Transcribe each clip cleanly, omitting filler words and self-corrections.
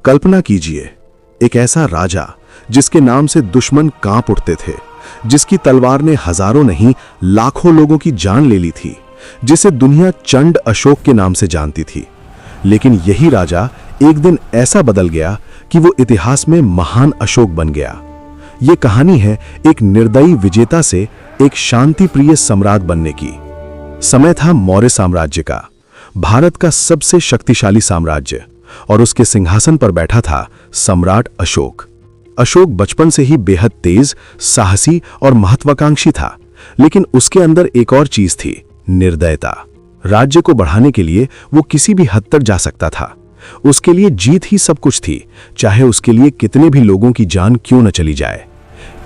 कल्पना कीजिए, एक ऐसा राजा जिसके नाम से दुश्मन कांप उठते थे, जिसकी तलवार ने हजारों नहीं लाखों लोगों की जान ले ली थी, जिसे दुनिया चंड अशोक के नाम से जानती थी। लेकिन यही राजा एक दिन ऐसा बदल गया कि वो इतिहास में महान अशोक बन गया। ये कहानी है एक निर्दयी विजेता से एक शांति प्रिय सम्राट बनने की। समय था मौर्य साम्राज्य का, भारत का सबसे शक्तिशाली साम्राज्य, और उसके सिंहासन पर बैठा था सम्राट अशोक। अशोक बचपन से ही बेहद तेज, साहसी और महत्वाकांक्षी था, लेकिन उसके अंदर एक और चीज थी, निर्दयता। राज्य को बढ़ाने के लिए वो किसी भी हद तक जा सकता था। उसके लिए जीत ही सब कुछ थी, चाहे उसके लिए कितने भी लोगों की जान क्यों न चली जाए।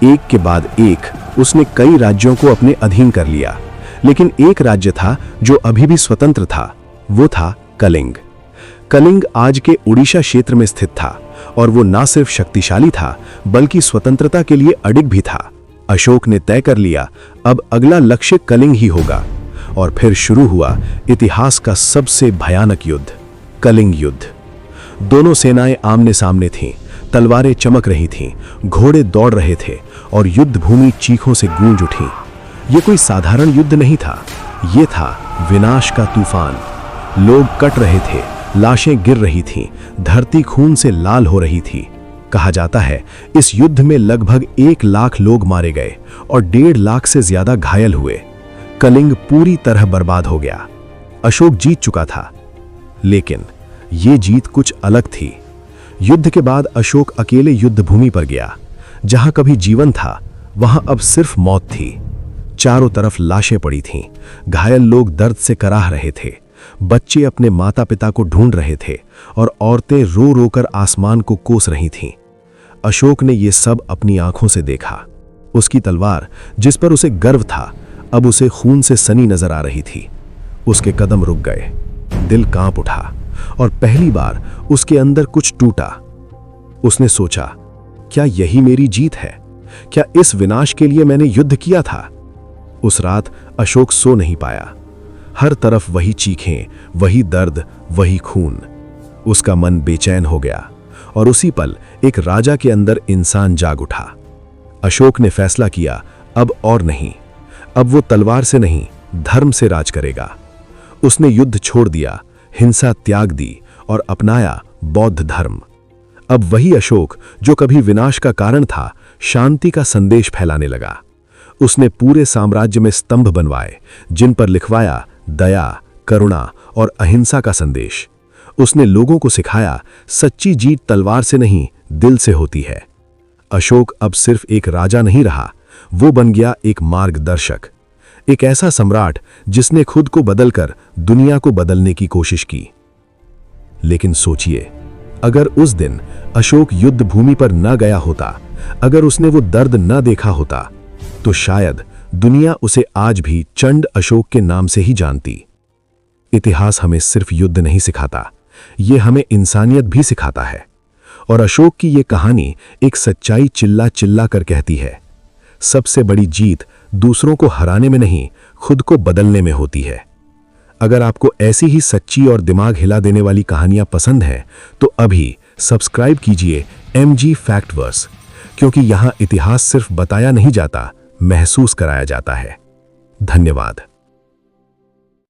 एक के बाद एक उसने कई राज्यों को अपने अधीन कर लिया, लेकिन एक राज्य था जो अभी भी स्वतंत्र था, वो था कलिंग। कलिंग आज के उड़ीसा क्षेत्र में स्थित था, और वो न सिर्फ शक्तिशाली था बल्कि स्वतंत्रता के लिए अडिग भी था। अशोक ने तय कर लिया, अब अगला लक्ष्य कलिंग ही होगा। और फिर शुरू हुआ इतिहास का सबसे भयानक युद्ध, कलिंग युद्ध। दोनों सेनाएं आमने सामने थीं, तलवारें चमक रही थीं, घोड़े दौड़ रहे थे और युद्ध भूमि चीखों से गूंज उठी। ये कोई साधारण युद्ध नहीं था, ये था विनाश का तूफान। लोग कट रहे थे, लाशें गिर रही थीं, धरती खून से लाल हो रही थी। कहा जाता है इस युद्ध में लगभग 1 लाख लोग मारे गए और 1.5 लाख से ज्यादा घायल हुए। कलिंग पूरी तरह बर्बाद हो गया। अशोक जीत चुका था, लेकिन ये जीत कुछ अलग थी। युद्ध के बाद अशोक अकेले युद्ध भूमि पर गया। जहां कभी जीवन था, वहां अब सिर्फ मौत थी। चारों तरफ लाशें पड़ी थीं, घायल लोग दर्द से कराह रहे थे, बच्चे अपने माता पिता को ढूंढ रहे थे और औरतें रो रो कर आसमान को कोस रही थीं। अशोक ने यह सब अपनी आंखों से देखा। उसकी तलवार, जिस पर उसे गर्व था, अब उसे खून से सनी नजर आ रही थी। उसके कदम रुक गए, दिल कांप उठा, और पहली बार उसके अंदर कुछ टूटा। उसने सोचा, क्या यही मेरी जीत है? क्या इस विनाश के लिए मैंने युद्ध किया था? उस रात अशोक सो नहीं पाया। हर तरफ वही चीखें, वही दर्द, वही खून। उसका मन बेचैन हो गया, और उसी पल एक राजा के अंदर इंसान जाग उठा। अशोक ने फैसला किया, अब और नहीं। अब वो तलवार से नहीं, धर्म से राज करेगा। उसने युद्ध छोड़ दिया, हिंसा त्याग दी और अपनाया बौद्ध धर्म। अब वही अशोक जो कभी विनाश का कारण था, शांति का संदेश फैलाने लगा। उसने पूरे साम्राज्य में स्तंभ बनवाए, जिन पर लिखवाया दया, करुणा और अहिंसा का संदेश। उसने लोगों को सिखाया, सच्ची जीत तलवार से नहीं, दिल से होती है। अशोक अब सिर्फ एक राजा नहीं रहा, वो बन गया एक मार्गदर्शक, एक ऐसा सम्राट जिसने खुद को बदलकर दुनिया को बदलने की कोशिश की। लेकिन सोचिए, अगर उस दिन अशोक युद्ध भूमि पर न गया होता, अगर उसने वो दर्द न देखा होता, तो शायद दुनिया उसे आज भी चंड अशोक के नाम से ही जानती। इतिहास हमें सिर्फ युद्ध नहीं सिखाता, ये हमें इंसानियत भी सिखाता है। और अशोक की ये कहानी एक सच्चाई चिल्ला चिल्ला कर कहती है, सबसे बड़ी जीत दूसरों को हराने में नहीं, खुद को बदलने में होती है। अगर आपको ऐसी ही सच्ची और दिमाग हिला देने वाली कहानियां पसंद हैं, तो अभी सब्सक्राइब कीजिए MG फैक्टवर्स, क्योंकि यहां इतिहास सिर्फ बताया नहीं जाता, महसूस कराया जाता है। धन्यवाद।